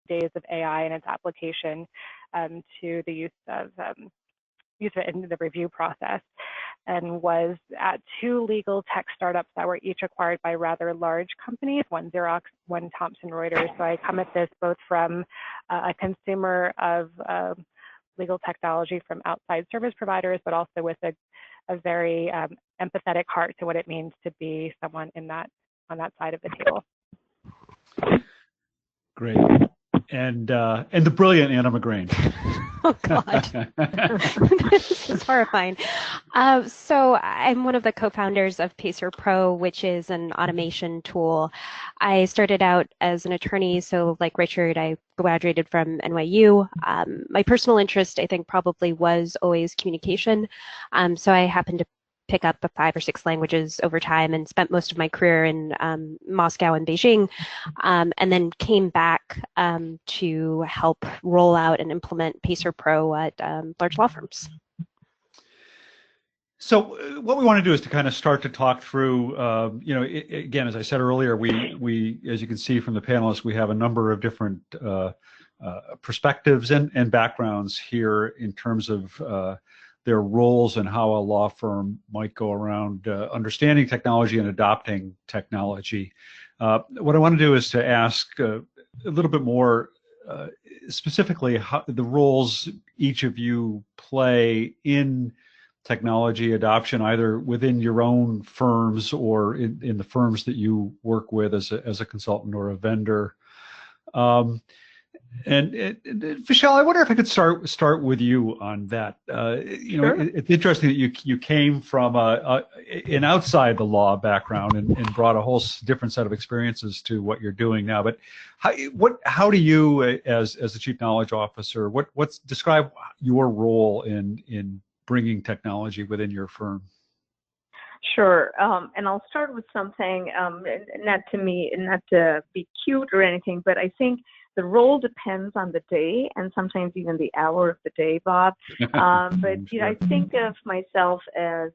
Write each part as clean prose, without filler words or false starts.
days of AI and its application to the use of it in the review process, and was at 2 legal tech startups that were each acquired by rather large companies, one Xerox, one Thomson Reuters. So I come at this both from a consumer of legal technology from outside service providers, but also with a very empathetic heart to what it means to be someone on that side of the table. Great. And the brilliant Anna McGrain. Oh, God. This is horrifying. So I'm one of the co-founders of Pacer Pro, which is an automation tool. I started out as an attorney, so like Richard, I graduated from NYU. My personal interest, I think, probably was always communication. So I happened to pick up 5 or 6 languages over time and spent most of my career in Moscow and Beijing, and then came back to help roll out and implement Pacer Pro at large law firms. So what we want to do is to kind of start to talk through, again, as I said earlier, we, as you can see from the panelists, we have a number of different perspectives and backgrounds here in terms of their roles and how a law firm might go around understanding technology and adopting technology. What I want to do is to ask a little bit more specifically how the roles each of you play in technology adoption, either within your own firms or in the firms that you work with as a consultant or a vendor. And Vishal, I wonder if I could start with you on that. Sure. It's interesting that you came from an outside the law background and brought a whole different set of experiences to what you're doing now. But how do you, as the Chief Knowledge Officer, describe your role in bringing technology within your firm? Sure, and I'll start with something, not to be cute or anything, but I think the role depends on the day and sometimes even the hour of the day, Bob. But I think of myself as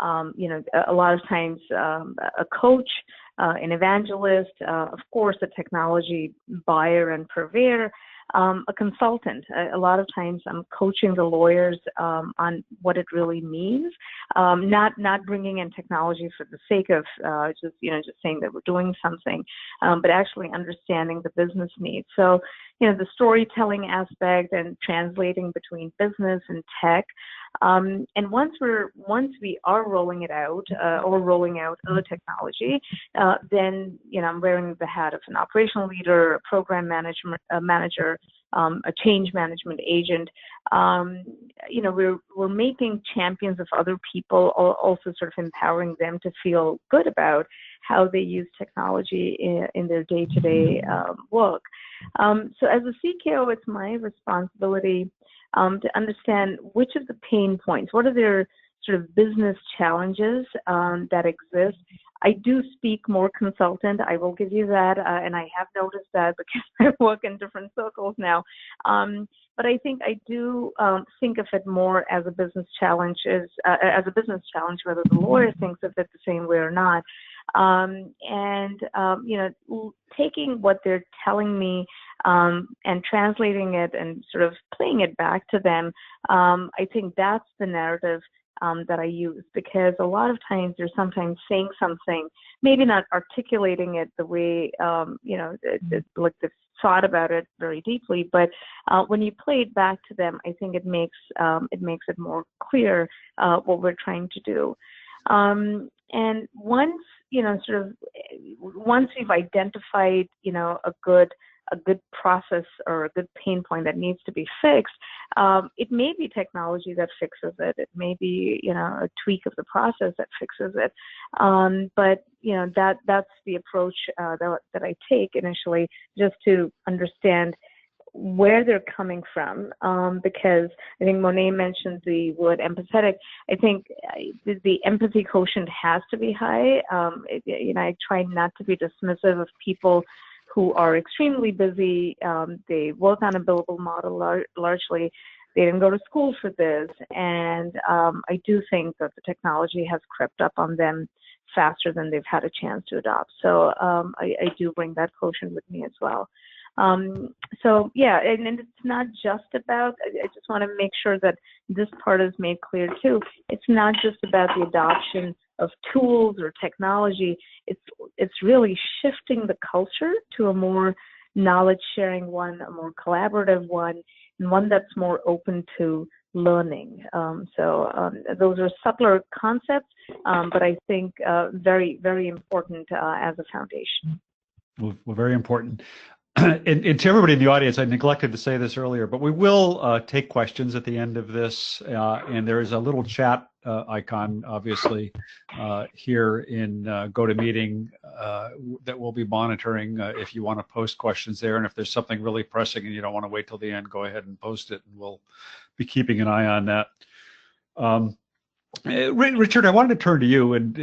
a lot of times a coach, an evangelist, of course, a technology buyer and purveyor, a consultant. A lot of times I'm coaching the lawyers on what it really means, not bringing in technology for the sake of just saying that we're doing something, but actually understanding the business needs. So, the storytelling aspect and translating between business and tech. And once we are rolling it out or rolling out other technology, then I'm wearing the hat of an operational leader, a program manager, a change management agent. We're making champions of other people, also sort of empowering them to feel good about how they use technology in their day-to-day work. So as a CKO, it's my responsibility to understand which of the pain points, what are their sort of business challenges that exist. I do speak more consultant, I will give you that, and I have noticed that because I work in different circles now. But I think I do think of it more as a business challenge, whether the lawyer thinks of it the same way or not. Taking what they're telling me and translating it and sort of playing it back to them, I think that's the narrative that I use, because a lot of times they're sometimes saying something, maybe not articulating it the way, like they've thought about it very deeply, but when you play it back to them, I think it makes it more clear what we're trying to do. And once we've identified, a good process or a good pain point that needs to be fixed, it may be technology that fixes it. It may be, a tweak of the process that fixes it. But that's the approach that I take initially, just to understand where they're coming from, because I think Monet mentioned the word empathetic. I think the empathy quotient has to be high. I try not to be dismissive of people who are extremely busy. They work on a billable model largely. They didn't go to school for this. And I do think that the technology has crept up on them faster than they've had a chance to adopt. So I do bring that quotient with me as well. So yeah, and it's not just about, I just want to make sure that this part is made clear too. It's not just about the adoption of tools or technology. It's really shifting the culture to a more knowledge sharing one, a more collaborative one, and one that's more open to learning. Those are subtler concepts, but I think very, very important as a foundation. Well, very important. And to everybody in the audience, I neglected to say this earlier, but we will take questions at the end of this. And there is a little chat icon, obviously, here in GoToMeeting that we'll be monitoring if you want to post questions there. And if there's something really pressing and you don't want to wait till the end, go ahead and post it, and we'll be keeping an eye on that. Richard, I wanted to turn to you, and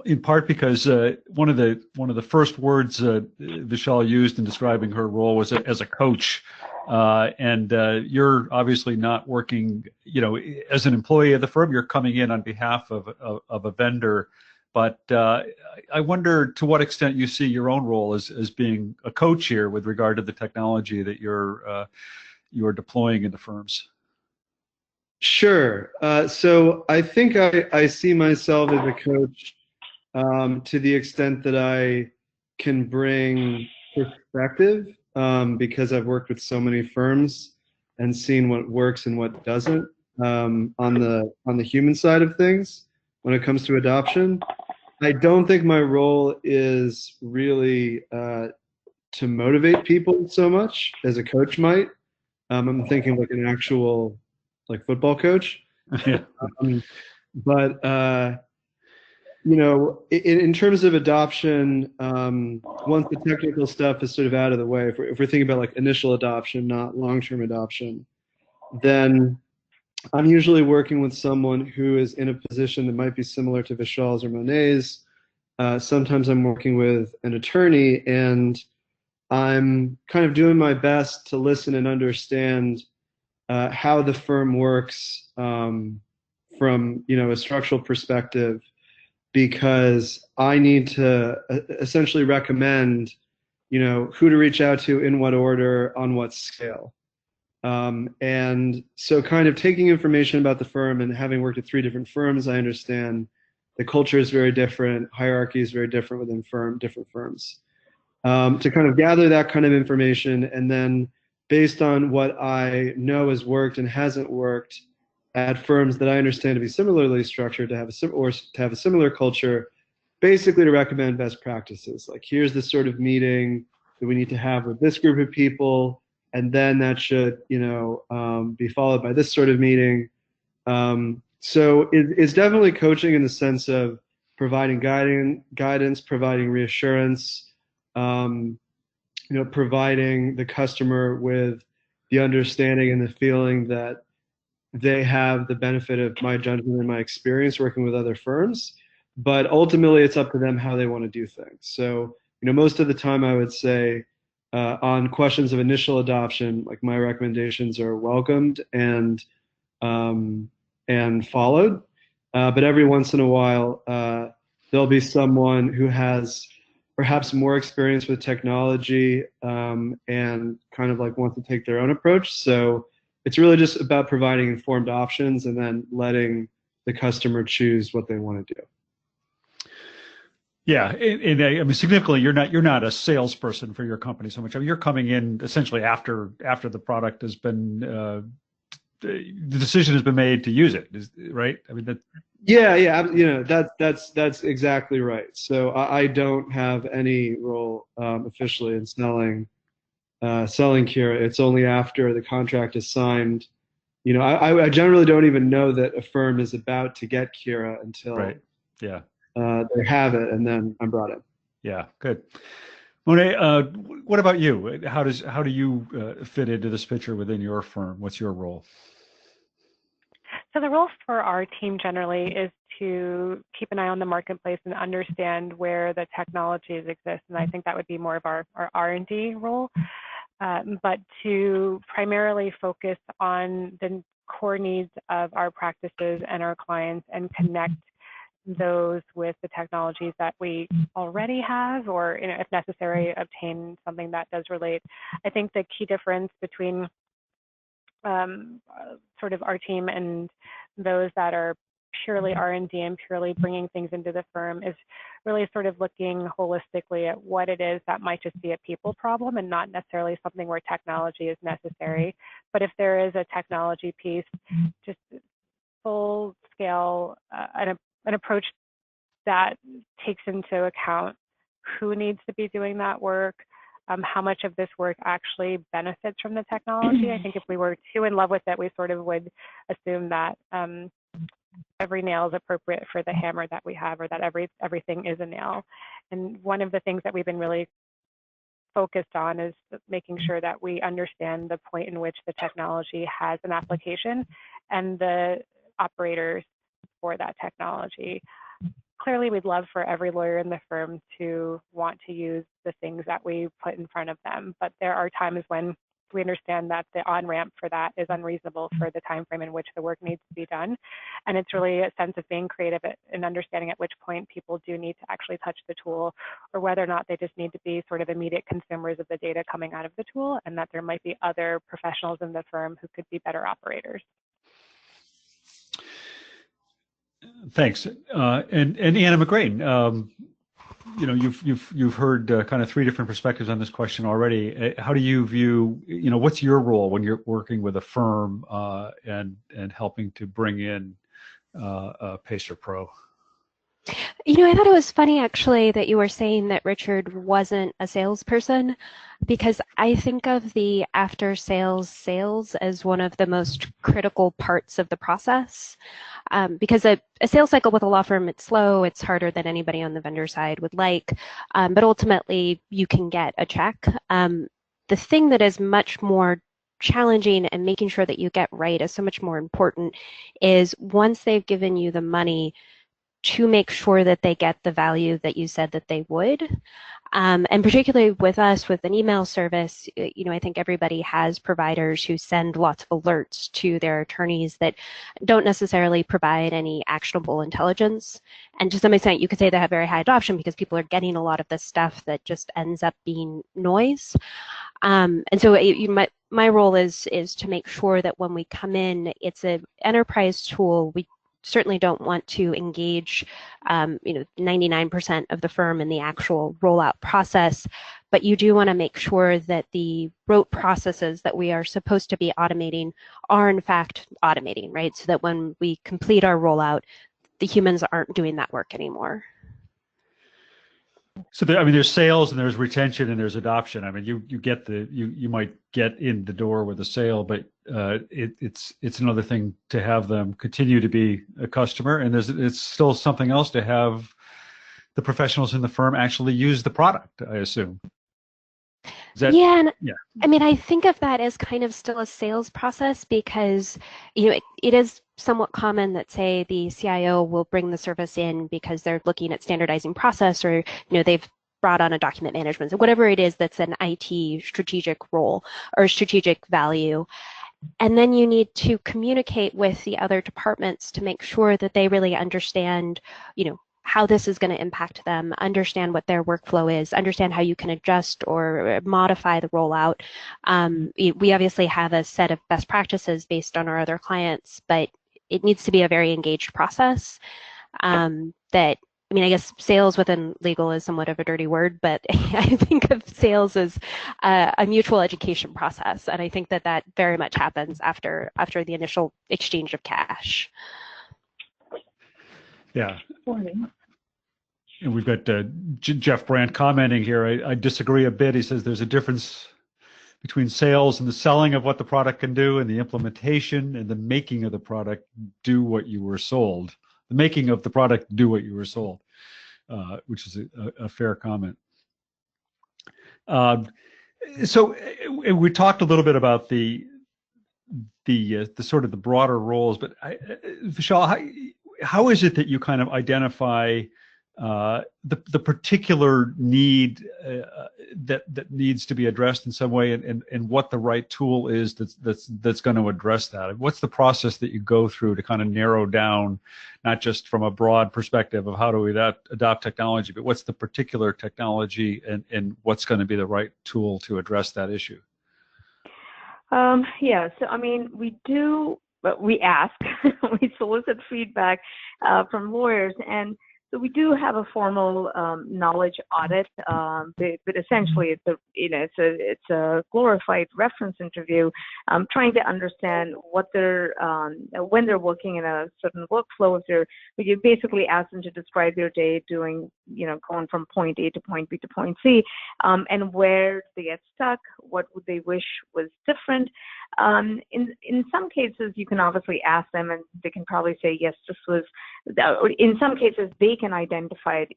in part because one of the first words Vishal used in describing her role was as a coach, and you're obviously not working, as an employee of the firm. You're coming in on behalf of a vendor, but I wonder to what extent you see your own role as being a coach here with regard to the technology that you're deploying into firms. Sure. So I think I see myself as a coach to the extent that I can bring perspective, because I've worked with so many firms and seen what works and what doesn't on the human side of things when it comes to adoption. I don't think my role is really to motivate people so much as a coach might. I'm thinking like an actual football coach. Yeah. But in terms of adoption, once the technical stuff is sort of out of the way, if we're thinking about like initial adoption, not long-term adoption, then I'm usually working with someone who is in a position that might be similar to Vishal's or Monet's. Sometimes I'm working with an attorney, and I'm kind of doing my best to listen and understand how the firm works from a structural perspective, because I need to essentially recommend who to reach out to, in what order, on what scale. And so kind of taking information about the firm, and having worked at 3 different firms, I understand the culture is very different, hierarchy is very different within different firms. To kind of gather that kind of information, and then based on what I know has worked and hasn't worked at firms that I understand to be similarly structured, to have a similar culture, basically to recommend best practices. Like, here's the sort of meeting that we need to have with this group of people, and then that should be followed by this sort of meeting. So it's definitely coaching in the sense of providing guidance, providing reassurance, providing the customer with the understanding and the feeling that they have the benefit of my judgment and my experience working with other firms. But ultimately, it's up to them how they want to do things. So, most of the time, I would say on questions of initial adoption, like, my recommendations are welcomed and followed. But every once in a while, there'll be someone who has perhaps more experience with technology and kind of wants to take their own approach. So it's really just about providing informed options and then letting the customer choose what they want to do. Yeah, and I mean, significantly, you're not a salesperson for your company so much. I mean, you're coming in essentially after the product has been the decision has been made to use it, right? I mean, that. Yeah, that's exactly right. So I don't have any role officially in selling Kira. It's only after the contract is signed. I generally don't even know that a firm is about to get Kira until Right. Yeah. They have it, and then I'm brought in. Yeah, good. Monet, what about you? How do you fit into this picture within your firm? What's your role? So the role for our team generally is to keep an eye on the marketplace and understand where the technologies exist, and I think that would be more of our R&D role, but to primarily focus on the core needs of our practices and our clients and connect those with the technologies that we already have, or if necessary, obtain something that does relate. I think the key difference between sort of our team and those that are purely R&D and purely bringing things into the firm is really sort of looking holistically at what it is that might just be a people problem and not necessarily something where technology is necessary. But if there is a technology piece, just full scale, an approach that takes into account who needs to be doing that work, how much of this work actually benefits from the technology. I think if we were too in love with it, we sort of would assume that every nail is appropriate for the hammer that we have, or that everything is a nail. And one of the things that we've been really focused on is making sure that we understand the point in which the technology has an application and the operators for that technology. Clearly, we'd love for every lawyer in the firm to want to use the things that we put in front of them, but there are times when we understand that the on-ramp for that is unreasonable for the time frame in which the work needs to be done. And it's really a sense of being creative and understanding at which point people do need to actually touch the tool, or whether or not they just need to be sort of immediate consumers of the data coming out of the tool, and that there might be other professionals in the firm who could be better operators. Thanks. And Anna McGrain, you've heard kind of three different perspectives on this question already. How do you view, what's your role when you're working with a firm and helping to bring in Pacer Pro? I thought it was funny actually that you were saying that Richard wasn't a salesperson, because I think of the after sales as one of the most critical parts of the process. Because a sales cycle with a law firm, it's slow, it's harder than anybody on the vendor side would like, but ultimately you can get a check. The thing that is much more challenging and making sure that you get right is so much more important is once they've given you the money, to make sure that they get the value that you said that they would. And particularly with us, with an email service, I think everybody has providers who send lots of alerts to their attorneys that don't necessarily provide any actionable intelligence. And to some extent, you could say they have very high adoption because people are getting a lot of this stuff that just ends up being noise. And so my role is to make sure that when we come in, it's an enterprise tool. We certainly don't want to engage 99% of the firm in the actual rollout process, but you do want to make sure that the rote processes that we are supposed to be automating are in fact automating, right? So that when we complete our rollout, the humans aren't doing that work anymore. So there's sales and there's retention and there's adoption. You might get in the door with a sale, but it's another thing to have them continue to be a customer, and it's still something else to have the professionals in the firm actually use the product, I assume. Yeah. I think of that as kind of still a sales process because, it is somewhat common that, say, the CIO will bring the service in because they're looking at standardizing process, or, they've brought on a document management, so whatever it is that's an IT strategic role or strategic value. And then you need to communicate with the other departments to make sure that they really understand, how this is going to impact them, understand what their workflow is, understand how you can adjust or modify the rollout. We obviously have a set of best practices based on our other clients, but it needs to be a very engaged process I guess sales within legal is somewhat of a dirty word, but I think of sales as a mutual education process. And I think that very much happens after the initial exchange of cash. Yeah. And we've got Jeff Brandt commenting here. I disagree a bit. He says there's a difference between sales and the selling of what the product can do, and the implementation and the making of the product do what you were sold. The making of the product do what you were sold, which is a fair comment. So we talked a little bit about the sort of the broader roles, but Vishal, how is it that you kind of identify the particular need that needs to be addressed in some way, and what the right tool is that's going to address that? What's the process that you go through to kind of narrow down, not just from a broad perspective of how do we adopt technology, but what's the particular technology and what's going to be the right tool to address that issue? Yeah, so I mean, we ask, we solicit feedback from lawyers, and so we do have a formal knowledge audit, but essentially it's a glorified reference interview, trying to understand what they're when they're working in a certain workflow. You basically ask them to describe their day doing, going from point A to point B to point C, and where they get stuck, what would they wish was different. In some cases, you can obviously ask them, and they can probably say, yes, this was. In some cases, they can identify it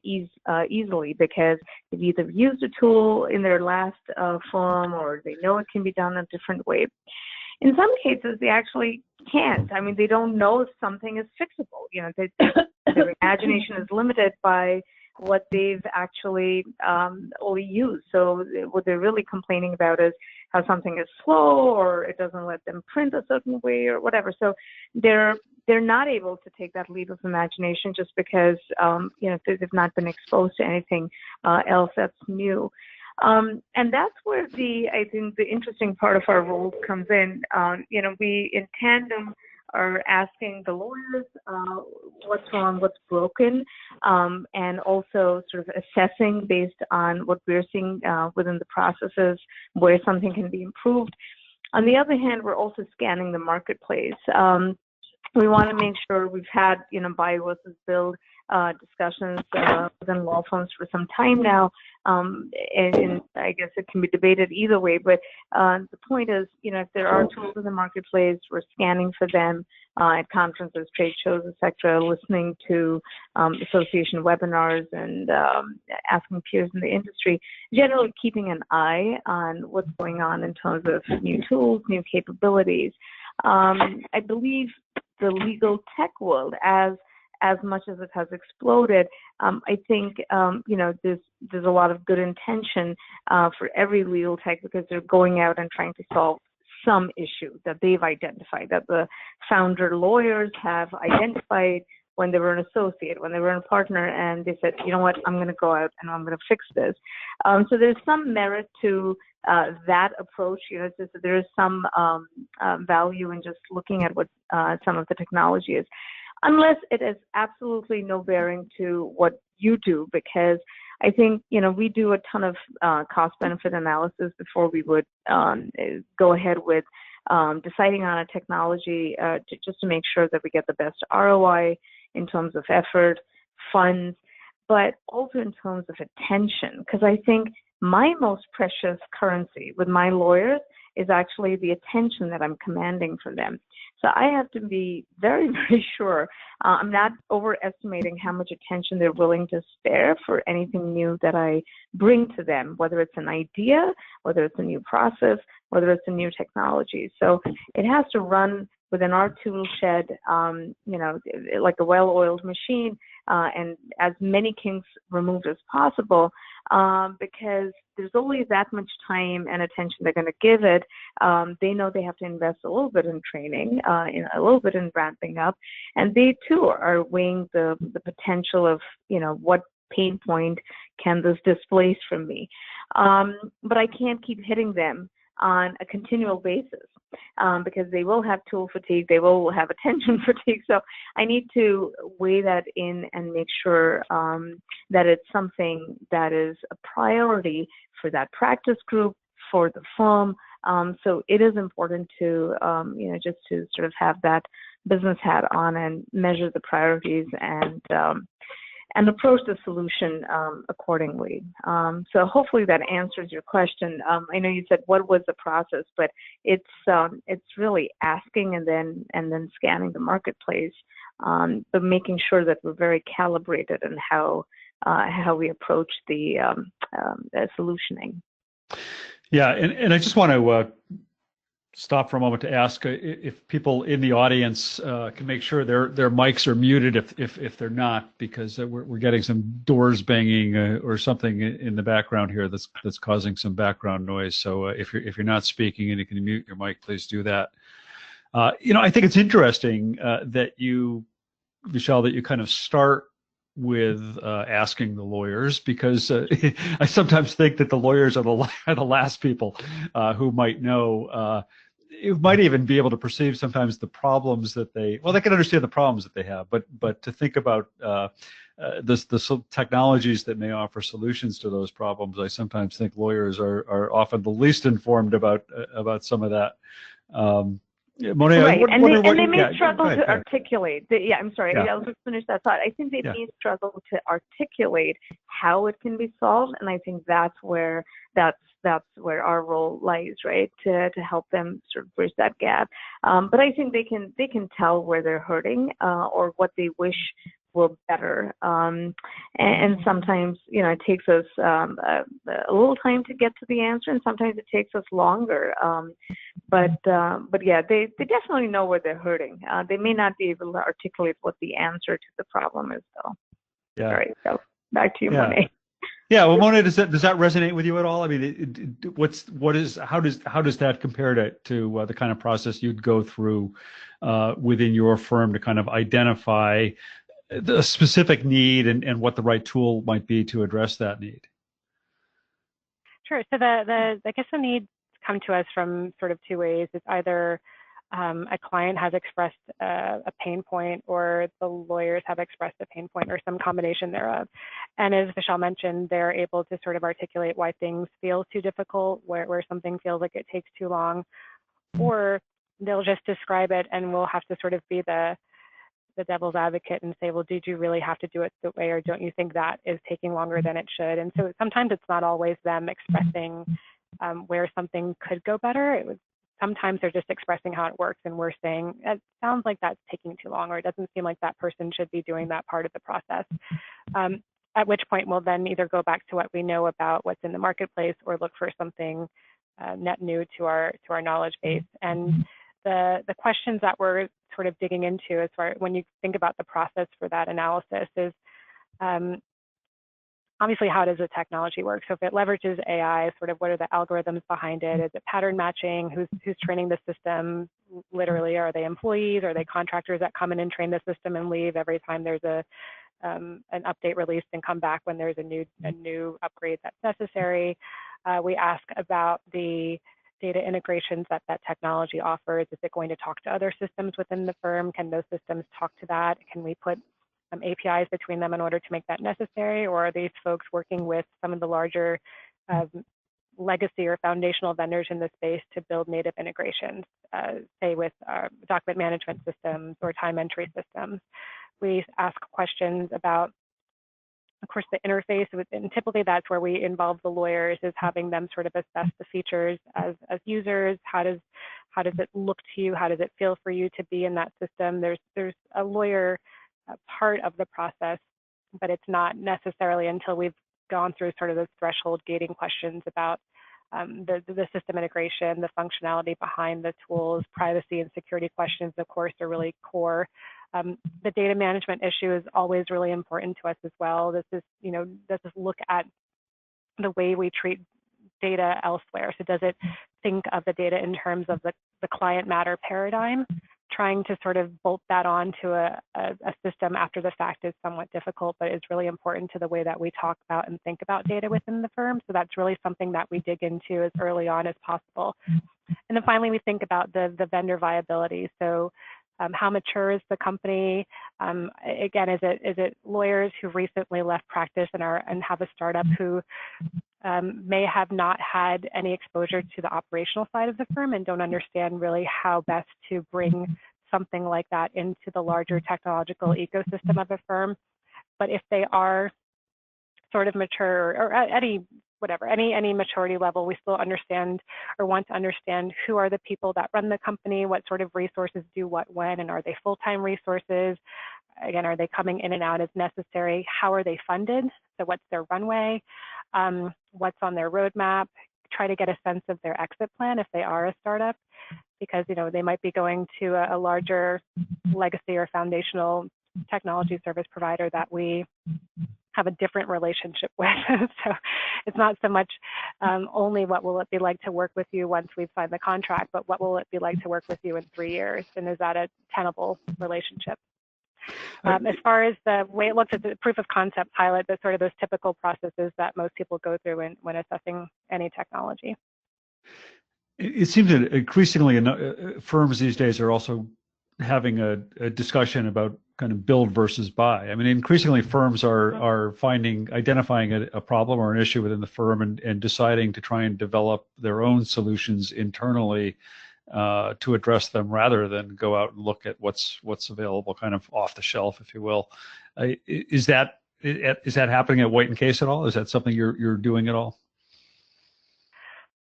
easily because they've either used a tool in their last firm, or they know it can be done a different way. In some cases, they actually can't. I mean, they don't know if something is fixable. Their imagination is limited by what they've actually only used. So what they're really complaining about is how something is slow, or it doesn't let them print a certain way, or whatever. So they're not able to take that leap of imagination just because they've not been exposed to anything else that's new. And that's where I think the interesting part of our role comes in. We in tandem are asking the lawyers what's wrong, what's broken, and also sort of assessing based on what we're seeing within the processes where something can be improved. On the other hand, we're also scanning the marketplace. We want to make sure we've had, buy versus build discussions within law firms for some time now, and I guess it can be debated either way. But the point is, if there are tools in the marketplace, we're scanning for them at conferences, trade shows, etc., listening to association webinars, and asking peers in the industry, generally keeping an eye on what's going on in terms of new tools, new capabilities. I believe the legal tech world, as much as it has exploded, I think there's a lot of good intention for every legal tech, because they're going out and trying to solve some issue that they've identified, that the founder lawyers have identified when they were an associate, when they were a partner, and they said, you know what, I'm going to go out and I'm going to fix this. So there's some merit to that approach. There is some value in just looking at what some of the technology is, unless it has absolutely no bearing to what you do, because I think, we do a ton of cost-benefit analysis before we would go ahead with deciding on a technology just to make sure that we get the best ROI in terms of effort, funds, but also in terms of attention, because I think my most precious currency with my lawyers is actually the attention that I'm commanding from them. So I have to be very, very sure I'm not overestimating how much attention they're willing to spare for anything new that I bring to them, whether it's an idea, whether it's a new process, whether it's a new technology. So it has to run within our tool shed, like a well-oiled machine, and as many kinks removed as possible, because there's only that much time and attention they're going to give it. They know they have to invest a little bit in training, a little bit in ramping up, and they too are weighing the potential of, what pain point can this displace from me. But I can't keep hitting them on a continual basis, because they will have tool fatigue, they will have attention fatigue. So I need to weigh that in and make sure that it's something that is a priority for that practice group, for the firm. So it is important to, just to sort of have that business hat on and measure the priorities and approach the solution accordingly. So hopefully that answers your question. I know you said what was the process, but it's really asking and then scanning the marketplace, but making sure that we're very calibrated in how we approach the solutioning. Yeah, and I just want to stop for a moment to ask if people in the audience can make sure their mics are muted if they're not, because we're getting some doors banging or something in the background here that's causing some background noise. So if you're not speaking and you can mute your mic, please do that. I think it's interesting that you, Michelle, that you kind of start with asking the lawyers, because I sometimes think that the lawyers are the last people who might know. You might even be able to perceive sometimes the problems that they can understand the problems that they have, but to think about the technologies that may offer solutions to those problems, I sometimes think lawyers are often the least informed about some of that. Monet, right, and they may struggle to articulate. I'm sorry, Yeah. I'll just finish that thought. I think they may struggle to articulate how it can be solved, and I think that's where our role lies, right? To help them sort of bridge that gap. But I think they can tell where they're hurting or what they wish were better. And sometimes, it takes us a little time to get to the answer, and sometimes it takes us longer. But yeah, they definitely know where they're hurting. They may not be able to articulate what the answer to the problem is, though. Yeah. All right, so back to you, Monet. Yeah, well, Mona, does that resonate with you at all? I mean, how does that compare to the kind of process you'd go through within your firm to kind of identify the specific need and what the right tool might be to address that need? Sure. So I guess the needs come to us from sort of two ways. It's either a client has expressed a pain point, or the lawyers have expressed a pain point, or some combination thereof. And as Michelle mentioned, they're able to sort of articulate why things feel too difficult, where something feels like it takes too long, or they'll just describe it, and we'll have to sort of be the devil's advocate and say, well, did you really have to do it that way, or don't you think that is taking longer than it should? And so sometimes it's not always them expressing where something could go better. Sometimes they're just expressing how it works, and we're saying, it sounds like that's taking too long, or it doesn't seem like that person should be doing that part of the process. At which point we'll then either go back to what we know about what's in the marketplace, or look for something net new to our knowledge base. And the questions that we're sort of digging into, as far when you think about the process for that analysis, is obviously, how does the technology work? So if it leverages AI, sort of what are the algorithms behind it? Is it pattern matching? Who's training the system? Literally, are they employees? Are they contractors that come in and train the system and leave every time there's an update released and come back when there's a new upgrade that's necessary? We ask about the data integrations that technology offers. Is it going to talk to other systems within the firm? Can those systems talk to that? Can we put APIs between them in order to make that necessary, or are these folks working with some of the larger legacy or foundational vendors in the space to build native integrations, say with document management systems or time entry systems? We ask questions about, of course, the interface, and typically that's where we involve the lawyers, is having them sort of assess the features as users. How does it look to you? How does it feel for you to be in that system? There's a lawyer part of the process, but it's not necessarily until we've gone through sort of those threshold gating questions about the system integration, the functionality behind the tools. Privacy and security questions, of course, are really core. The data management issue is always really important to us as well. This is look at the way we treat data elsewhere. So does it think of the data in terms of the client matter paradigm? Trying to sort of bolt that onto a system after the fact is somewhat difficult, but it's really important to the way that we talk about and think about data within the firm. So that's really something that we dig into as early on as possible. And then finally, we think about the vendor viability. So how mature is the company? Again, is it lawyers who recently left practice and have a startup who may have not had any exposure to the operational side of the firm and don't understand really how best to bring something like that into the larger technological ecosystem of a firm. But if they are sort of mature, or at any maturity level, we still understand or want to understand who are the people that run the company, what sort of resources do what when, and are they full-time resources? Again, are they coming in and out as necessary? How are they funded? So what's their runway? What's on their roadmap? Try to get a sense of their exit plan if they are a startup. because they might be going to a larger legacy or foundational technology service provider that we have a different relationship with. So it's not so much only what will it be like to work with you once we've signed the contract, but what will it be like to work with you in 3 years, and is that a tenable relationship? As far as the way it looks at the proof of concept pilot, that's sort of those typical processes that most people go through when assessing any technology. It seems that increasingly firms these days are also having a discussion about kind of build versus buy. I mean, increasingly firms are identifying a problem or an issue within the firm and deciding to try and develop their own solutions internally to address them, rather than go out and look at what's available kind of off the shelf, if you will. Is that happening at White and Case at all? Is that something you're doing at all?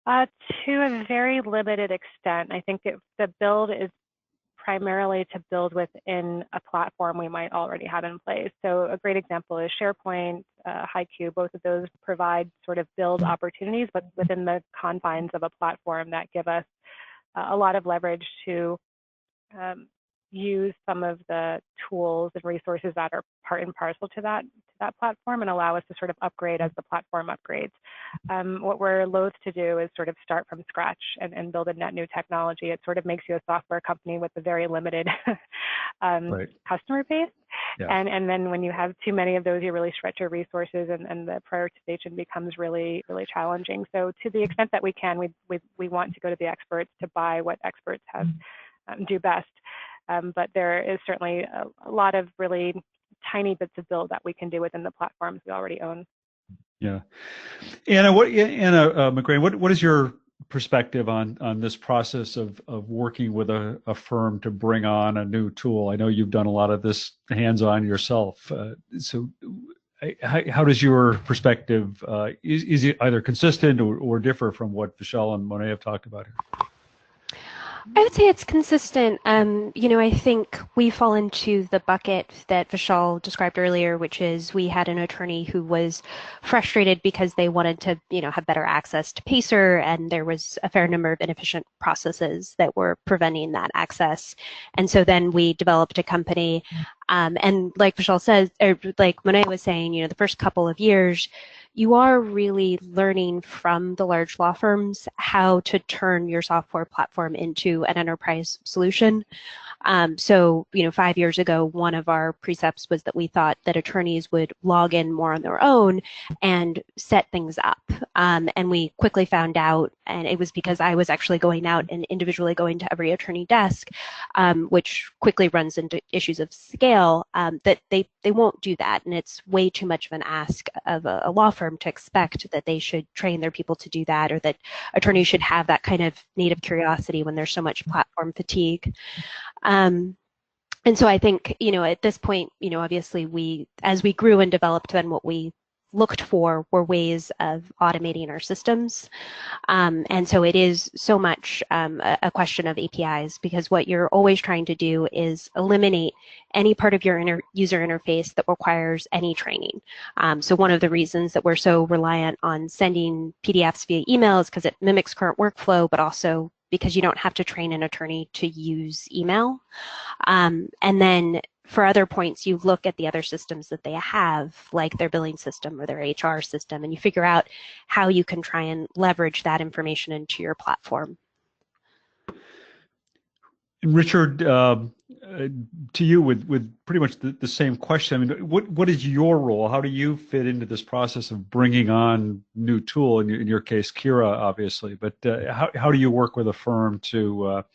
To a very limited extent. I think the build is primarily to build within a platform we might already have in place. So a great example is SharePoint, HiQ. Both of those provide sort of build opportunities, but within the confines of a platform that give us a lot of leverage to use some of the tools and resources that are part and parcel to that platform, and allow us to sort of upgrade as the platform upgrades. What we're loath to do is sort of start from scratch and build a net new technology. It sort of makes you a software company with a very limited customer base. Yeah. And then when you have too many of those, you really stretch your resources, and the prioritization becomes really, really challenging. So to the extent that we can, we want to go to the experts to buy what experts have do best. But there is certainly a lot of really tiny bits of build that we can do within the platforms we already own. Yeah. Anna McGrain, what is your perspective on this process of working with a firm to bring on a new tool? I know you've done a lot of this hands-on yourself. So how does your perspective, is it either consistent or differ from what Vishal and Monet have talked about here? I would say it's consistent. I think we fall into the bucket that Vishal described earlier, which is we had an attorney who was frustrated because they wanted to, have better access to Pacer, and there was a fair number of inefficient processes that were preventing that access. And so then we developed a company, and like Vishal says, or like Monet was saying, the first couple of years, you are really learning from the large law firms how to turn your software platform into an enterprise solution. So, 5 years ago, one of our precepts was that we thought that attorneys would log in more on their own and set things up. And we quickly found out, and it was because I was actually going out and individually going to every attorney desk, which quickly runs into issues of scale, that they won't do that. And it's way too much of an ask of a law firm to expect that they should train their people to do that, or that attorneys should have that kind of native curiosity when there's so much platform fatigue. And so I think, at this point, obviously as we grew and developed, then what we looked for were ways of automating our systems. And so it is so much a question of APIs, because what you're always trying to do is eliminate any part of your user interface that requires any training. So one of the reasons that we're so reliant on sending PDFs via email is because it mimics current workflow, but also because you don't have to train an attorney to use email. And then for other points, you look at the other systems that they have, like their billing system or their HR system, and you figure out how you can try and leverage that information into your platform. And Richard, to you with pretty much the same question. I mean, what is your role? How do you fit into this process of bringing on new tool? In your case, Kira, obviously, but how do you work with a firm to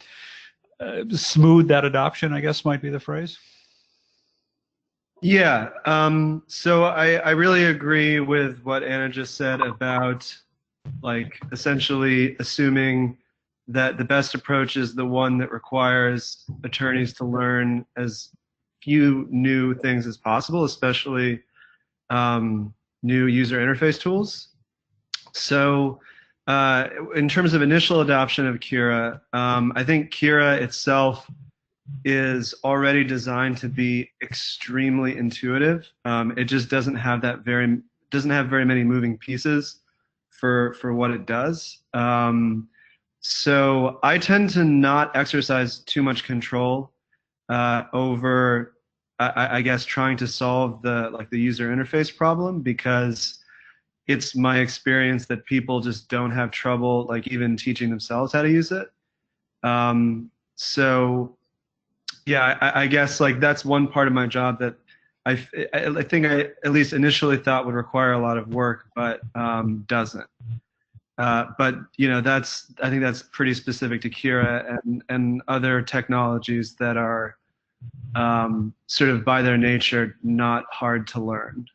smooth that adoption, I guess might be the phrase? Yeah, so I really agree with what Anna just said about, like, essentially assuming that the best approach is the one that requires attorneys to learn as few new things as possible, especially new user interface tools. So in terms of initial adoption of Kira, I think Kira itself is already designed to be extremely intuitive. It just doesn't have very many moving pieces for what it does. So I tend to not exercise too much control over, I guess, trying to solve the user interface problem, because it's my experience that people just don't have trouble like even teaching themselves how to use it. So yeah, I guess like that's one part of my job that I think I at least initially thought would require a lot of work, but doesn't. But you know, I think that's pretty specific to Kira and other technologies that are sort of by their nature not hard to learn,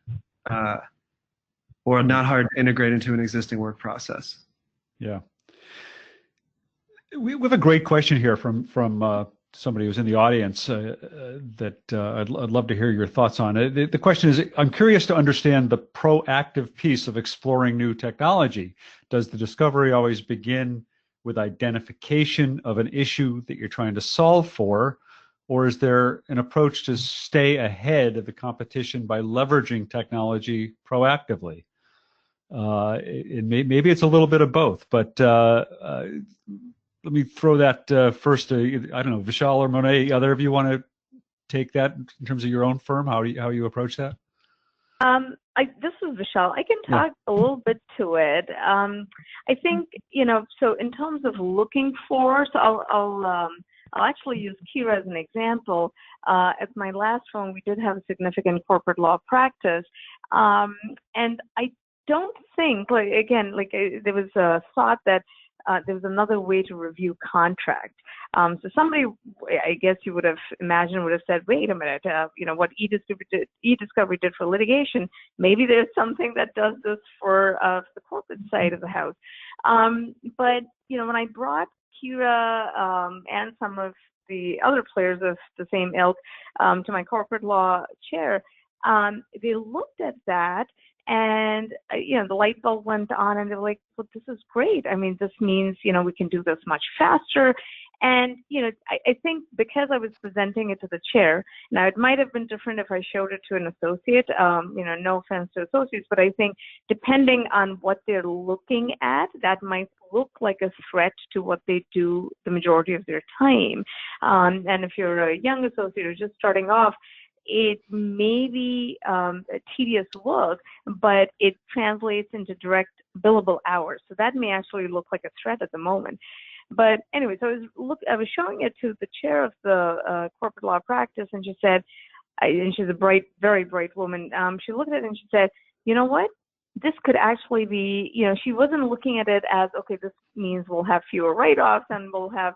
or not hard to integrate into an existing work process. Yeah. We have a great question here from somebody who's in the audience that I'd love to hear your thoughts on. The question is, I'm curious to understand the proactive piece of exploring new technology. Does the discovery always begin with identification of an issue that you're trying to solve for, or is there an approach to stay ahead of the competition by leveraging technology proactively? Maybe it's a little bit of both, but let me throw that first to, I don't know, Vishal or Monet. Either of you want to take that in terms of your own firm? How you approach that? This is Vishal. I can talk a little bit to it. I think, you know, so in terms of looking for, so I'll actually use Kira as an example. At my last firm, we did have a significant corporate law practice, and I don't think, like, again, like there was a thought that there was another way to review contract. So somebody, I guess you would have imagined, would have said, wait a minute, you know, what e-discovery did for litigation, maybe there's something that does this for the corporate side of the house. But, you know, when I brought Kira and some of the other players of the same ilk to my corporate law chair, they looked at that, and, you know, the light bulb went on, and they were like, well, this is great. I mean, this means, you know, we can do this much faster. And, you know, I think because I was presenting it to the chair, now it might have been different if I showed it to an associate, you know, no offense to associates, but I think depending on what they're looking at, that might look like a threat to what they do the majority of their time. And if you're a young associate or just starting off, it may be a tedious work, but it translates into direct billable hours. So that may actually look like a threat at the moment. But anyway, so I was showing it to the chair of the corporate law practice, and she said, and she's a bright, very bright woman. She looked at it and she said, you know what? This could actually be, you know, she wasn't looking at it as, okay, this means we'll have fewer write-offs and we'll have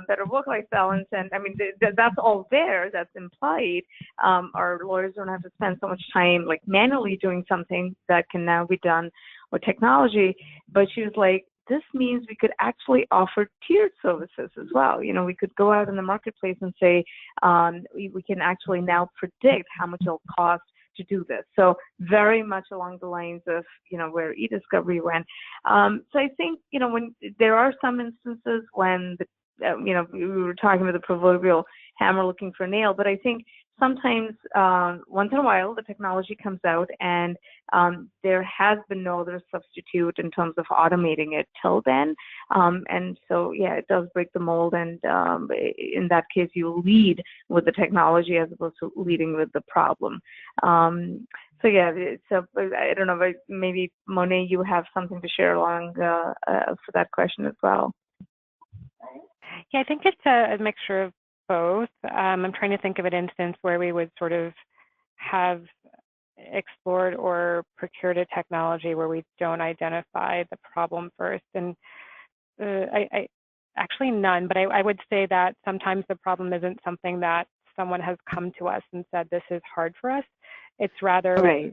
better work-life balance. And I mean, that's all there, that's implied. Our lawyers don't have to spend so much time like manually doing something that can now be done with technology. But she was like, this means we could actually offer tiered services as well. You know, we could go out in the marketplace and say, we can actually now predict how much it'll cost to do this. So very much along the lines of, you know, where e-discovery went. So I think, you know, when there are some instances when, you know, we were talking about the proverbial hammer looking for a nail, but I think sometimes once in a while the technology comes out and there has been no other substitute in terms of automating it till then. And so, yeah, it does break the mold. And in that case, you lead with the technology as opposed to leading with the problem. So, yeah, so I don't know, but maybe Monet, you have something to share along for that question as well. Yeah, I think it's a mixture of both. I'm trying to think of an instance where we would sort of have explored or procured a technology where we don't identify the problem first. And I actually none, but I would say that sometimes the problem isn't something that someone has come to us and said, this is hard for us. It's rather, right.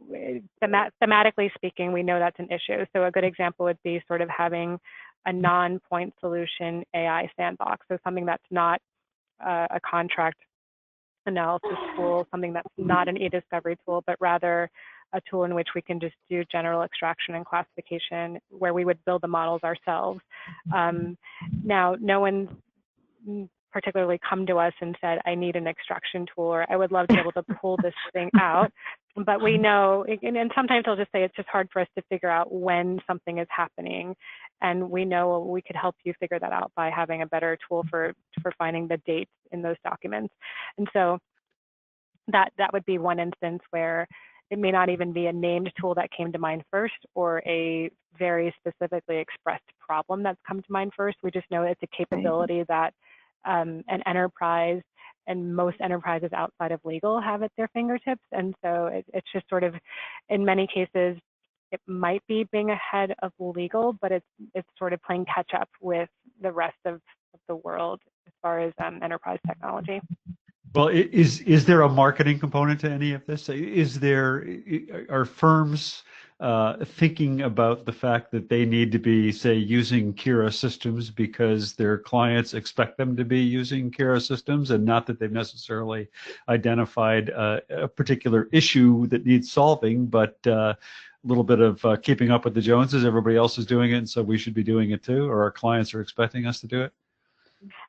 Thematically speaking, we know that's an issue. So a good example would be sort of having a non-point solution AI sandbox. So something that's not a contract analysis tool, something that's not an e-discovery tool, but rather a tool in which we can just do general extraction and classification, where we would build the models ourselves. Now, no one's particularly come to us and said, I need an extraction tool, or I would love to be able to pull this thing out. but we know, and sometimes I'll just say it's just hard for us to figure out when something is happening, and we know we could help you figure that out by having a better tool for finding the dates in those documents. And so that would be one instance where it may not even be a named tool that came to mind first, or a very specifically expressed problem that's come to mind first. We just know it's a capability that an enterprise, and most enterprises outside of legal, have at their fingertips. And so it's just sort of, in many cases, it might be being ahead of legal, but it's sort of playing catch up with the rest of the world as far as enterprise technology. Well, is there a marketing component to any of this? Are firms thinking about the fact that they need to be, say, using Kira systems because their clients expect them to be using Kira systems, and not that they've necessarily identified a particular issue that needs solving, but a little bit of keeping up with the Joneses? Everybody else is doing it, and so we should be doing it too, or our clients are expecting us to do it?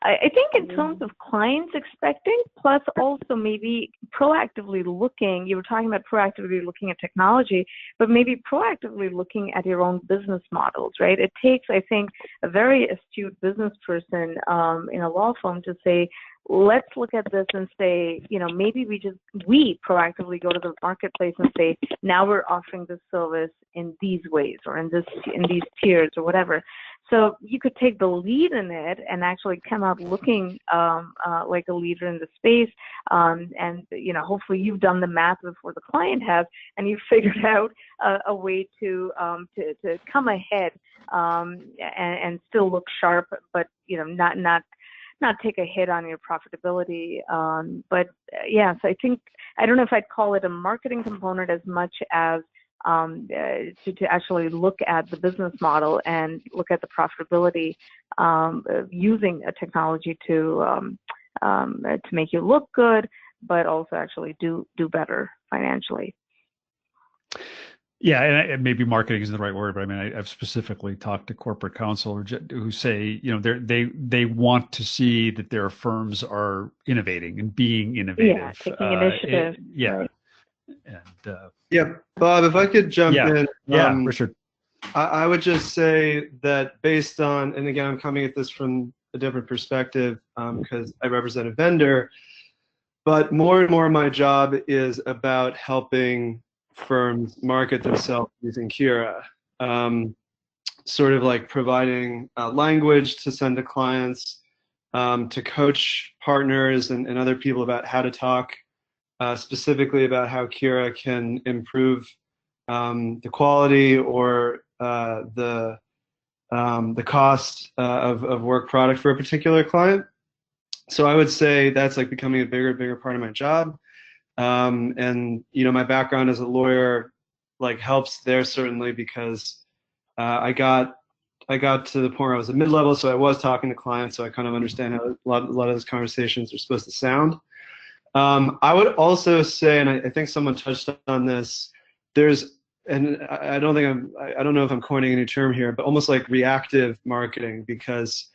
I think in terms of clients expecting, plus also maybe proactively looking, you were talking about proactively looking at technology, but maybe proactively looking at your own business models, right? It takes, I think, a very astute business person in a law firm to say, let's look at this and say, maybe we proactively go to the marketplace and say, now we're offering this service in these ways, or in these tiers, or whatever. So you could take the lead in it and actually come out looking like a leader in the space, and hopefully you've done the math before the client has, and you've figured out a way to come ahead and still look sharp, but not take a hit on your profitability. But yeah, so I don't know if I'd call it a marketing component as much as to actually look at the business model and look at the profitability of using a technology to make you look good, but also actually do better financially. Yeah, and maybe marketing isn't the right word, but I mean, I've specifically talked to corporate counsel who say, they want to see that their firms are innovating and being innovative. Yeah, taking initiative. Yeah. Right. And Yeah, Bob, if I could jump in. Yeah, Richard. I would just say that based on, and again, I'm coming at this from a different perspective because I represent a vendor, but more and more of my job is about helping firms market themselves using Kira. Sort of like providing language to send to clients, to coach partners and other people about how to talk specifically about how Kira can improve the quality or the cost of work product for a particular client. So I would say that's like becoming a bigger part of my job. And my background as a lawyer like helps there certainly because I got to the point where I was a mid-level, so I was talking to clients, so I kind of understand how a lot of those conversations are supposed to sound. I would also say, and I think someone touched on this, and I don't know if I'm coining a new term here, but almost like reactive marketing, because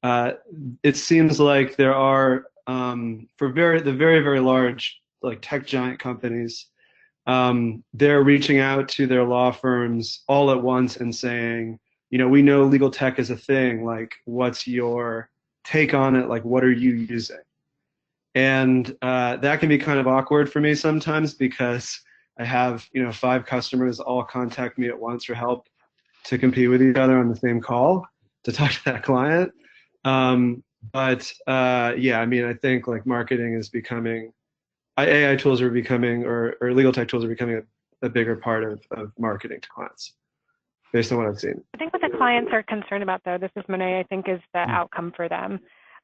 it seems like there are for the very large like tech giant companies, they're reaching out to their law firms all at once and saying, we know legal tech is a thing. Like, what's your take on it? Like, what are you using? And that can be kind of awkward for me sometimes because I have 5 customers all contact me at once for help to compete with each other on the same call to talk to that client. But yeah, I mean, I think like marketing is becoming, AI tools are becoming, or legal tech tools are becoming a bigger part of marketing to clients, based on what I've seen. I think what the clients are concerned about, though, this is Monet, I think, is the outcome for them.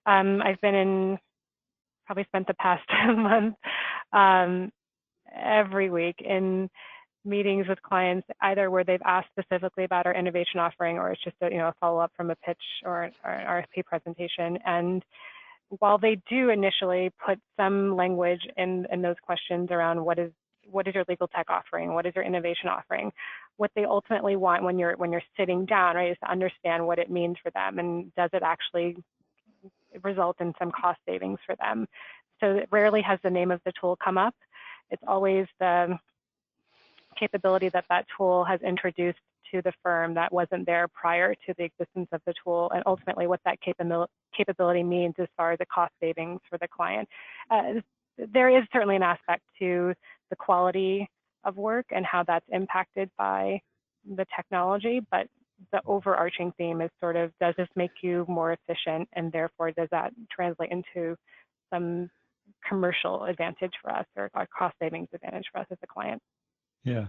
I've probably spent the past month every week in meetings with clients, either where they've asked specifically about our innovation offering, or it's just a follow-up from a pitch or an RFP presentation. And while they do initially put some language in those questions around what is your legal tech offering, what is your innovation offering, what they ultimately want when you're sitting down, right, is to understand what it means for them, and does it actually result in some cost savings for them. So it rarely has the name of the tool come up. It's always the capability that that tool has introduced to the firm that wasn't there prior to the existence of the tool, and ultimately what that capability means as far as the cost savings for the client. There is certainly an aspect to the quality of work and how that's impacted by the technology, but the overarching theme is sort of, does this make you more efficient, and therefore does that translate into some commercial advantage for us, or a cost savings advantage for us as a client? Yeah.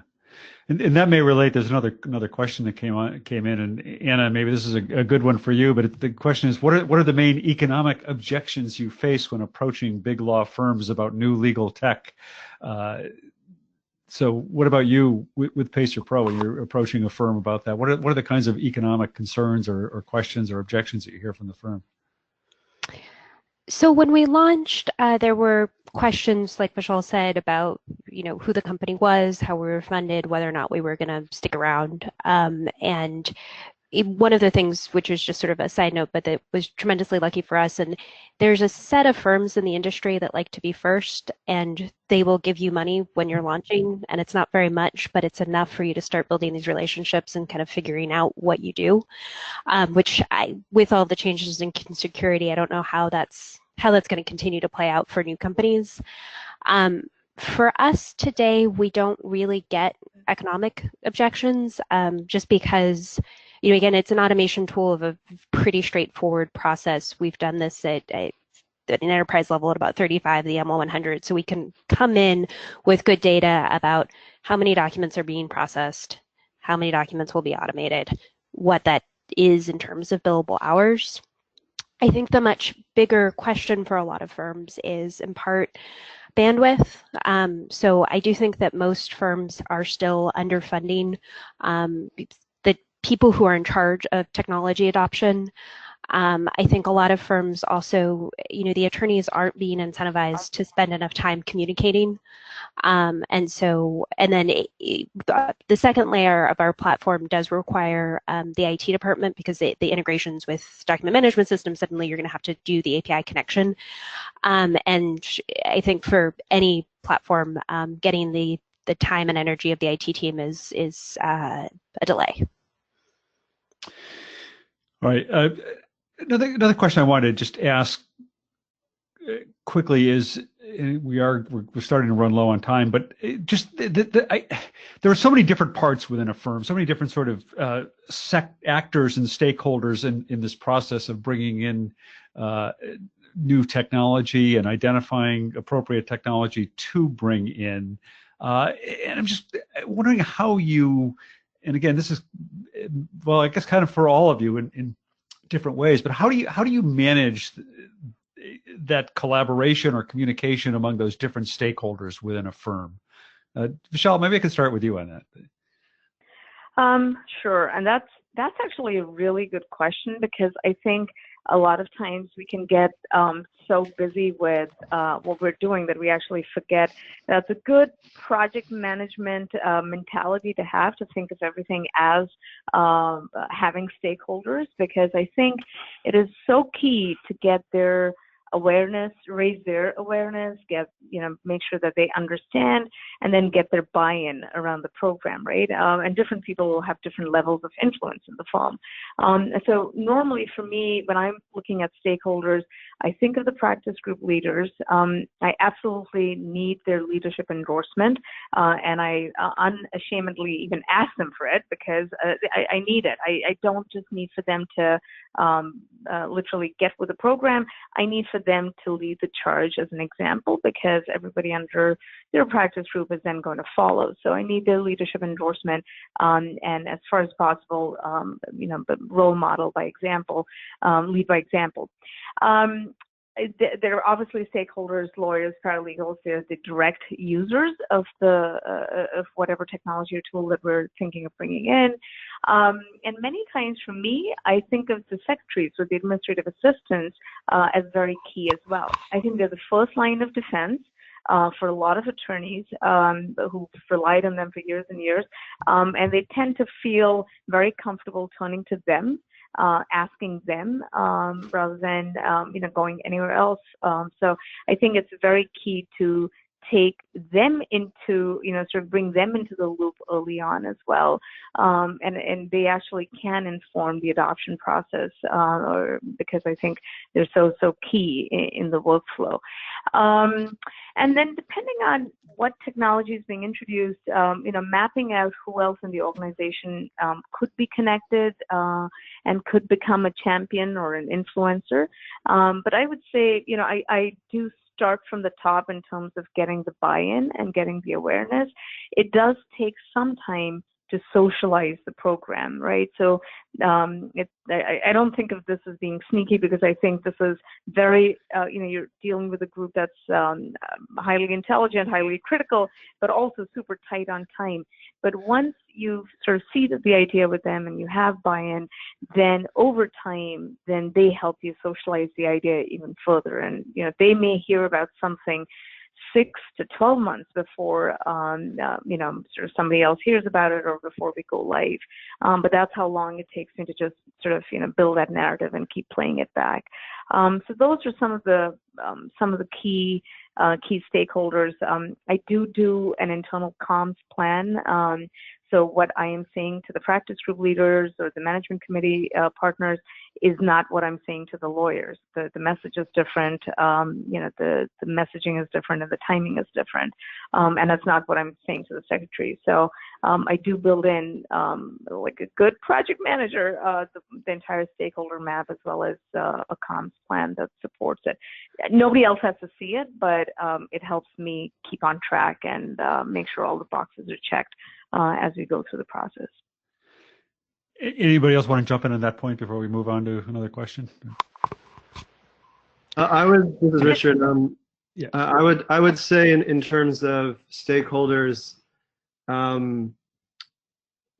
And that may relate. There's another question that came in, and Anna, maybe this is a good one for you. But the question is, what are the main economic objections you face when approaching big law firms about new legal tech? So, what about you with Pacer Pro when you're approaching a firm about that? What are the kinds of economic concerns or questions or objections that you hear from the firm? So when we launched, there were questions, like Michelle said, about who the company was, how we were funded, whether or not we were going to stick around. And one of the things, which was just sort of a side note, but that was tremendously lucky for us, and there's a set of firms in the industry that like to be first, and they will give you money when you're launching, and it's not very much, but it's enough for you to start building these relationships and kind of figuring out what you do. Which with all the changes in security, I don't know how that's going to continue to play out for new companies. For us today, we don't really get economic objections, just because, again, it's an automation tool of a pretty straightforward process. We've done this at an enterprise level at about 35 of the ML100, so we can come in with good data about how many documents are being processed, how many documents will be automated, what that is in terms of billable hours. I think the much bigger question for a lot of firms is, in part, bandwidth. So I do think that most firms are still underfunding the people who are in charge of technology adoption. I think a lot of firms also, the attorneys aren't being incentivized to spend enough time communicating. And then the second layer of our platform does require the IT department, because the integrations with document management systems, suddenly you're going to have to do the API connection. And I think for any platform, getting the time and energy of the IT team is a delay. All right. Another question I wanted to just ask quickly is, we're starting to run low on time, but just there are so many different parts within a firm, so many different sort of actors and stakeholders in this process of bringing in new technology and identifying appropriate technology to bring in. And I'm just wondering how you, and again, this is, well, I guess kind of for all of you in different ways, but how do you manage that collaboration or communication among those different stakeholders within a firm? Michelle, maybe I can start with you on that. Sure, and that's actually a really good question, because I think a lot of times we can get so busy with what we're doing that we actually forget that it's a good project management mentality to have, to think of everything as having stakeholders, because I think it is so key to get their awareness, raise their awareness, make sure that they understand, and then get their buy-in around the program, right? And different people will have different levels of influence in the firm. So normally for me, when I'm looking at stakeholders, I think of the practice group leaders. I absolutely need their leadership endorsement, and I unashamedly even ask them for it, because I need it. I don't just need for them to literally get with the program. I need for them to lead the charge as an example, because everybody under their practice group is then going to follow. So I need their leadership endorsement, and as far as possible, role model by example, lead by example. There are obviously stakeholders, lawyers, paralegals. They're the direct users of of whatever technology or tool that we're thinking of bringing in. And many times for me, I think of the secretaries or the administrative assistants as very key as well. I think they're the first line of defense for a lot of attorneys who've relied on them for years and years, and they tend to feel very comfortable turning to them, asking them rather than going anywhere else. So I think it's very key to take them into, sort of bring them into the loop early on as well. And they actually can inform the adoption process, because I think they're so key in the workflow. And then depending on what technology is being introduced, mapping out who else in the organization could be connected and could become a champion or an influencer. But I would say, I do start from the top in terms of getting the buy-in and getting the awareness. It does take some time to socialize the program, right? So I don't think of this as being sneaky, because I think this is very, you're dealing with a group that's highly intelligent, highly critical, but also super tight on time. But once you sort of seeded the idea with them and you have buy-in, then over time, then they help you socialize the idea even further. And, they may hear about something 6 to 12 months before, sort of somebody else hears about it or before we go live. But that's how long it takes me to just sort of, build that narrative and keep playing it back. So those are some of the key stakeholders. I do an internal comms plan. So what I am saying to the practice group leaders or the management committee partners is not what I'm saying to the lawyers. The message is different. The messaging is different and the timing is different. And that's not what I'm saying to the secretary. So I do build in like a good project manager, the entire stakeholder map, as well as a comms plan that supports it. Nobody else has to see it, but it helps me keep on track and make sure all the boxes are checked as we go through the process. Anybody else want to jump in on that point before we move on to another question? This is Richard. Yeah. I would say in terms of stakeholders,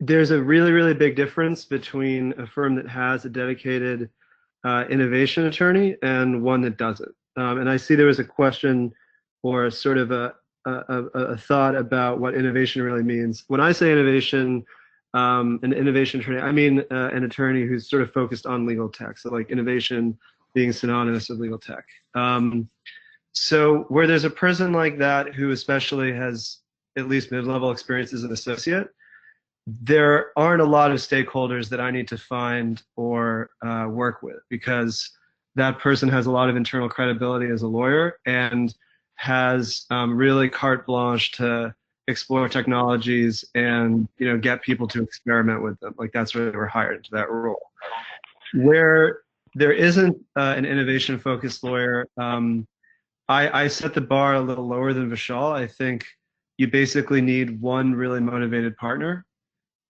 there's a really, really big difference between a firm that has a dedicated innovation attorney and one that doesn't. And I see there was a question or sort of a thought about what innovation really means. When I say innovation, an innovation attorney, I mean an attorney who's sort of focused on legal tech. So like innovation being synonymous with legal tech. So where there's a person like that who especially has at least mid-level experience as an associate, there aren't a lot of stakeholders that I need to find or work with, because that person has a lot of internal credibility as a lawyer and has really carte blanche to explore technologies and get people to experiment with them. Like that's why they were hired into that role. Where there isn't an innovation-focused lawyer, I set the bar a little lower than Vishal. I think you basically need one really motivated partner,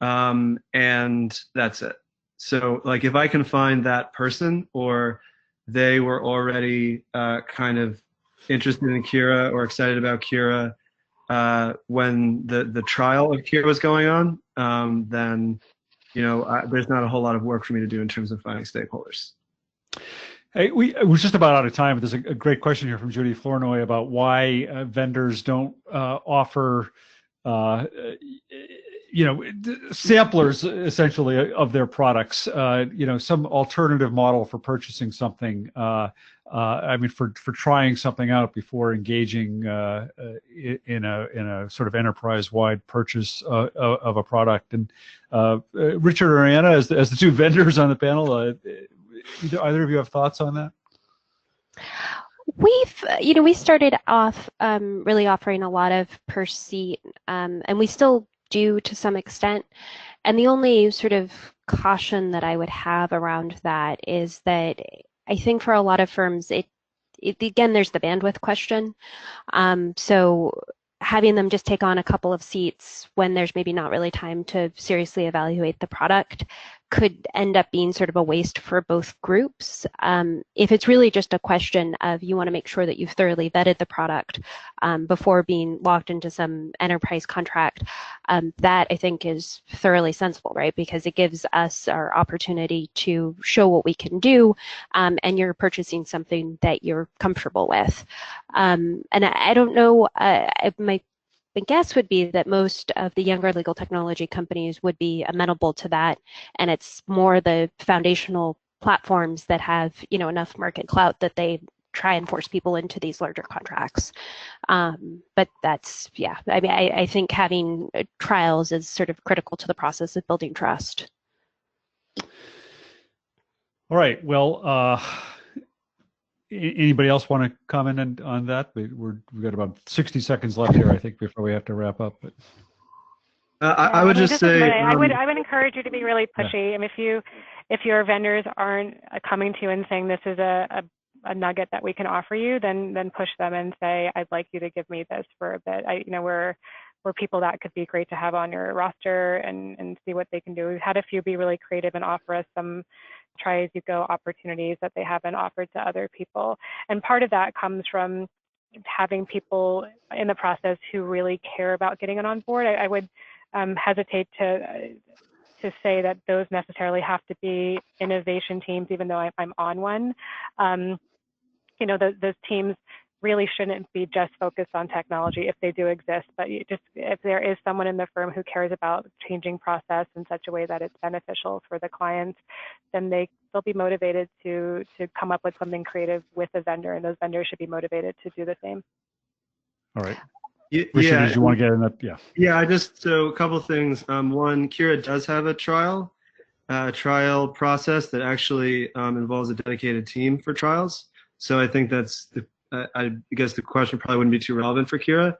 and that's it. So like if I can find that person, or they were already kind of interested in Kira or excited about Kira when the trial of Kira was going on, then there's not a whole lot of work for me to do in terms of finding stakeholders. Hey, we're just about out of time, but there's a great question here from Judy Flournoy about why vendors don't offer samplers essentially of their products, some alternative model for purchasing something. For trying something out before engaging in a sort of enterprise-wide purchase of a product. And Richard or Anna, as the two vendors on the panel, either of you have thoughts on that? We started off really offering a lot of per seat, and we still do to some extent. And the only sort of caution that I would have around that is that I think for a lot of firms, again, there's the bandwidth question. So having them just take on a couple of seats when there's maybe not really time to seriously evaluate the product could end up being sort of a waste for both groups. If it's really just a question of you want to make sure that you've thoroughly vetted the product before being locked into some enterprise contract, that I think is thoroughly sensible, right? Because it gives us our opportunity to show what we can do, and you're purchasing something that you're comfortable with. And I don't know, my guess would be that most of the younger legal technology companies would be amenable to that, and it's more the foundational platforms that have enough market clout that they try and force people into these larger contracts. But that's, yeah, I mean, I think having trials is sort of critical to the process of building trust. All right. Well, anybody else want to comment on that? We've got about 60 seconds left here, I think, before we have to wrap up. But I would just say I would encourage you to be really pushy. And if your vendors aren't coming to you and saying this is a nugget that we can offer you, then push them and say, I'd like you to give me this for a bit. We're people that could be great to have on your roster and see what they can do. We've had a few be really creative and offer us some try as you go opportunities that they haven't offered to other people. And part of that comes from having people in the process who really care about getting it on board. I would hesitate to say that those necessarily have to be innovation teams, even though I'm on one. Those teams really shouldn't be just focused on technology if they do exist, but if there is someone in the firm who cares about changing process in such a way that it's beneficial for the clients, then they'll be motivated to come up with something creative with a vendor, and those vendors should be motivated to do the same. All right. Yeah. Did you want to get in that? Yeah. Yeah, so a couple things. One, Kira does have a trial process that actually involves a dedicated team for trials. So I think that's I guess the question probably wouldn't be too relevant for Kira.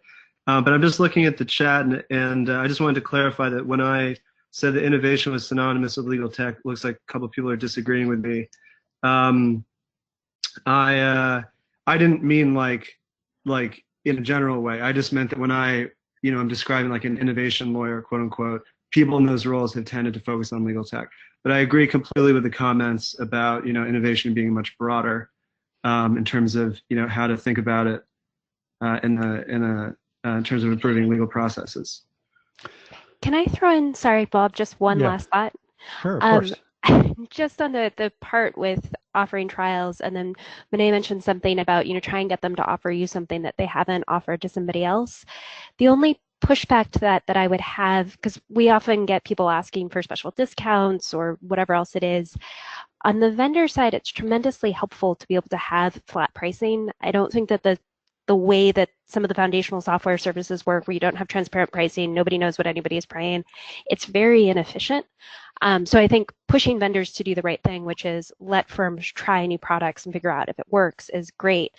But I'm just looking at the chat, and I just wanted to clarify that when I said that innovation was synonymous with legal tech, looks like a couple of people are disagreeing with me. I didn't mean like in a general way. I just meant that when I'm describing like an innovation lawyer, quote unquote, people in those roles have tended to focus on legal tech. But I agree completely with the comments about innovation being much broader. In terms of how to think about it in terms of improving legal processes. Can I throw in, sorry, Bob, just one last thought? Sure, of course. Just on the part with offering trials, and then Monet mentioned something about try and get them to offer you something that they haven't offered to somebody else. The only pushback to that I would have, because we often get people asking for special discounts or whatever else it is. On the vendor side, it's tremendously helpful to be able to have flat pricing. I don't think that the way that some of the foundational software services work, where you don't have transparent pricing, nobody knows what anybody is paying, it's very inefficient. So I think pushing vendors to do the right thing, which is let firms try new products and figure out if it works, is great.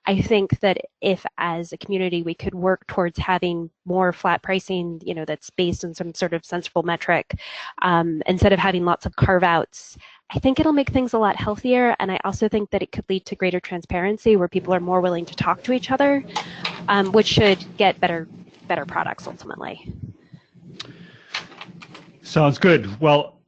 I think that if as a community we could work towards having more flat pricing, that's based on some sort of sensible metric, instead of having lots of carve-outs, I think it'll make things a lot healthier. And I also think that it could lead to greater transparency, where people are more willing to talk to each other, which should get better products ultimately. Sounds good. Well,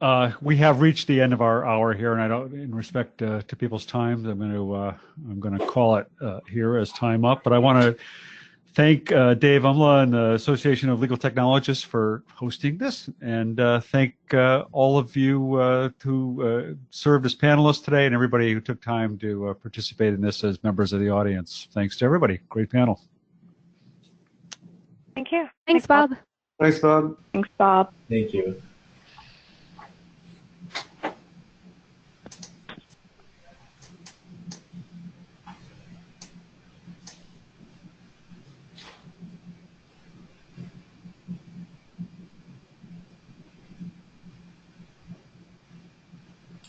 we have reached the end of our hour here, and in respect to people's time, I'm going to call it here as time up. But I want to thank Dave Umla and the Association of Legal Technologists for hosting this, and thank all of you who served as panelists today, and everybody who took time to participate in this as members of the audience. Thanks to everybody. Great panel. Thank you. Thanks, Bob. Thanks, Bob. Thanks, Bob. Thank you.